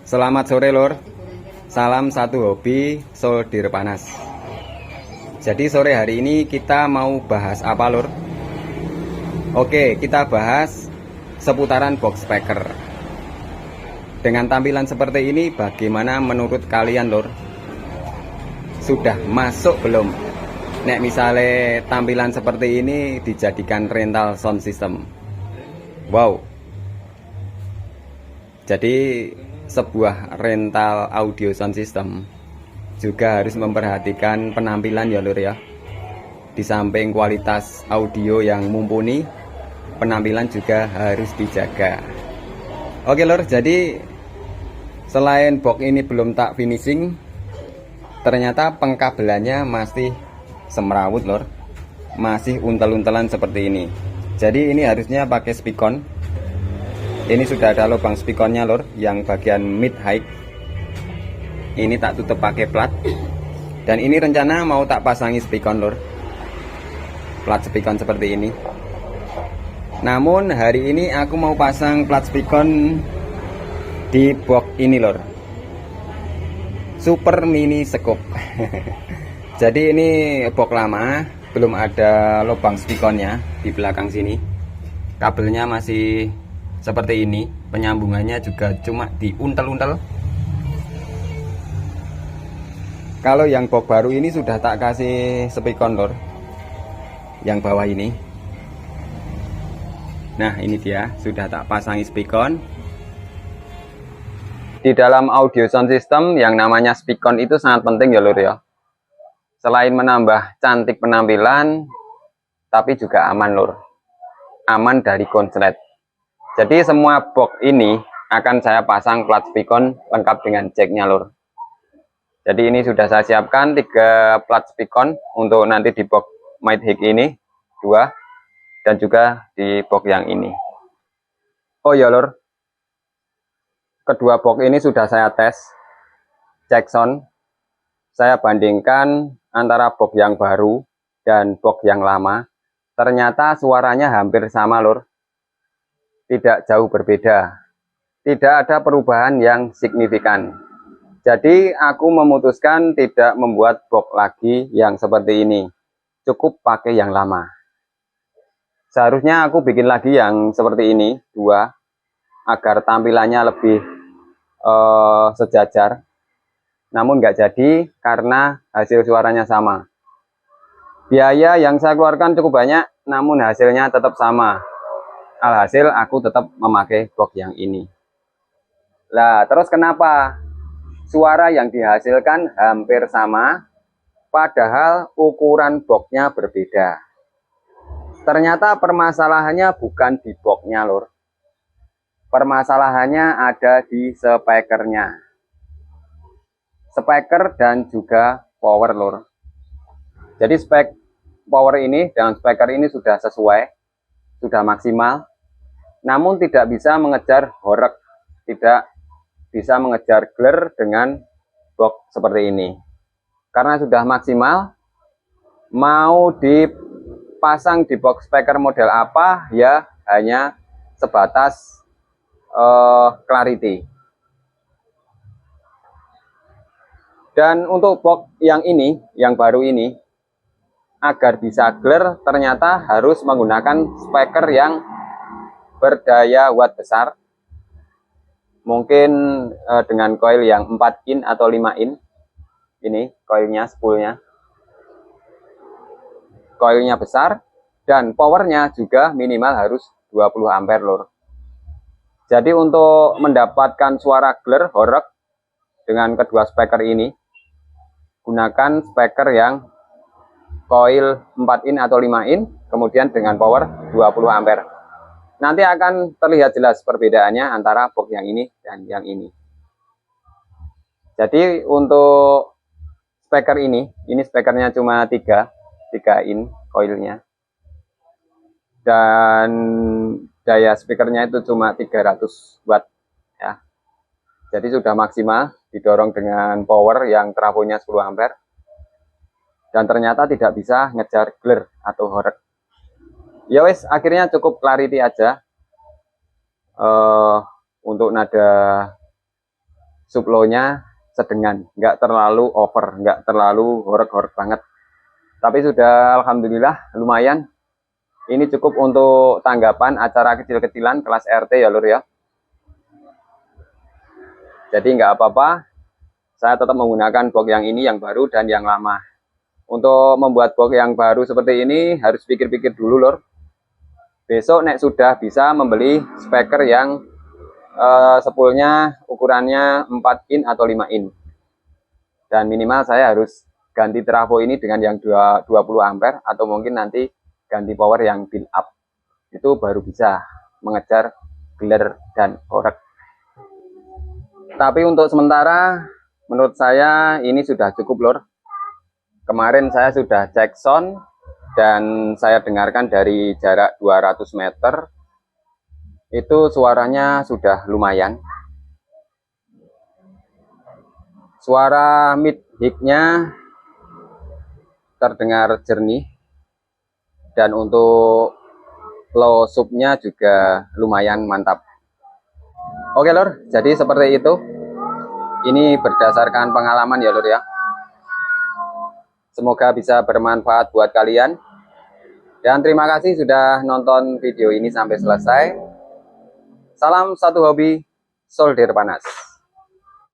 Selamat sore lur. Salam satu hobi solder panas. Jadi sore hari ini kita mau bahas apa lur? Oke, kita bahas seputaran box speaker. Dengan tampilan seperti ini bagaimana menurut kalian lur? Sudah masuk belum? Nek misalnya tampilan seperti ini dijadikan rental sound system. Wow. Jadi sebuah rental audio sound system juga harus memperhatikan penampilan ya lur ya. Di samping kualitas audio yang mumpuni, penampilan juga harus dijaga. Oke lur, jadi selain box ini belum tak finishing, ternyata pengkabelannya masih semrawut lur, masih untel-untelan seperti ini. Jadi ini harusnya pakai spikon. Ini sudah ada lubang spikonnya lur, yang bagian mid high. Ini tak tutup pakai plat. Dan ini rencana mau tak pasangi spikon lur, plat spikon seperti ini. Namun hari ini aku mau pasang plat spikon di box ini lur, super mini scoop. Jadi ini box lama, belum ada lubang spikonnya di belakang sini. Kabelnya masih seperti ini, penyambungannya juga cuma diuntel-untel. Kalau yang box baru ini sudah tak kasih spikon lor, yang bawah ini. Nah ini dia, sudah tak pasangi spikon. Di dalam audio sound system yang namanya spikon itu sangat penting ya lor ya. Selain menambah cantik penampilan, tapi juga aman lor, aman dari konslet. Jadi semua box ini akan saya pasang plat spikon lengkap dengan jacknya lur. Jadi ini sudah saya siapkan 3 plat spikon untuk nanti di box mic hig ini 2, dan juga di box yang ini. Oh ya lur, kedua box ini sudah saya tes cek sound. Saya bandingkan antara box yang baru dan box yang lama. Ternyata suaranya hampir sama lur, tidak jauh berbeda, tidak ada perubahan yang signifikan. Jadi aku memutuskan tidak membuat box lagi yang seperti ini, cukup pakai yang lama. Seharusnya aku bikin lagi yang seperti ini 2, agar tampilannya lebih sejajar, namun nggak jadi karena hasil suaranya sama. Biaya yang saya keluarkan cukup banyak, namun hasilnya tetap sama. Alhasil aku tetap memakai box yang ini. Lah terus kenapa suara yang dihasilkan hampir sama padahal ukuran boxnya berbeda? Ternyata permasalahannya bukan di boxnya lur, permasalahannya ada di speakernya, speaker dan juga power lur. Jadi spek power ini dan speaker ini sudah sesuai, sudah maksimal, namun tidak bisa mengejar horeg, tidak bisa mengejar glare dengan box seperti ini. Karena sudah maksimal, mau dipasang di box speaker model apa ya hanya sebatas clarity. Dan untuk box yang ini, yang baru ini, agar bisa glare ternyata harus menggunakan speaker yang berdaya watt besar, mungkin dengan coil yang 4 in atau 5 in. Ini coilnya, spoolnya, coilnya besar, dan powernya juga minimal harus 20 ampere lur. Jadi untuk mendapatkan suara glare horeg dengan kedua speaker ini, gunakan speaker yang coil 4 in atau 5 in, kemudian dengan power 20 ampere. Nanti akan terlihat jelas perbedaannya antara box yang ini dan yang ini. Jadi untuk speaker ini speakernya cuma 3 in coilnya. Dan daya speakernya itu cuma 300 watt ya. Jadi sudah maksimal didorong dengan power yang trafonya 10 ampere. Dan ternyata tidak bisa ngejar glare atau horeg. Ya wes, akhirnya cukup clarity aja. Untuk nada sublow-nya sedengan, nggak terlalu over, nggak terlalu horek-horek banget. Tapi sudah alhamdulillah lumayan. Ini cukup untuk tanggapan acara kecil-kecilan kelas RT ya lur ya. Jadi nggak apa-apa, saya tetap menggunakan box yang ini, yang baru dan yang lama. Untuk membuat box yang baru seperti ini harus pikir-pikir dulu lur. Besok nek sudah bisa membeli speaker yang spoolnya ukurannya 4 in atau 5 in. Dan minimal saya harus ganti trafo ini dengan yang 20 ampere atau mungkin nanti ganti power yang build up. Itu baru bisa mengejar gler dan korek. Tapi untuk sementara menurut saya ini sudah cukup lur. Kemarin saya sudah cek sound dan saya dengarkan dari jarak 200 meter. Itu suaranya sudah lumayan. Suara mid high-nya terdengar jernih. Dan untuk low sub-nya juga lumayan mantap. Oke lur, jadi seperti itu. Ini berdasarkan pengalaman ya lur ya. Semoga bisa bermanfaat buat kalian. Dan terima kasih sudah nonton video ini sampai selesai. Salam satu hobi, solder panas.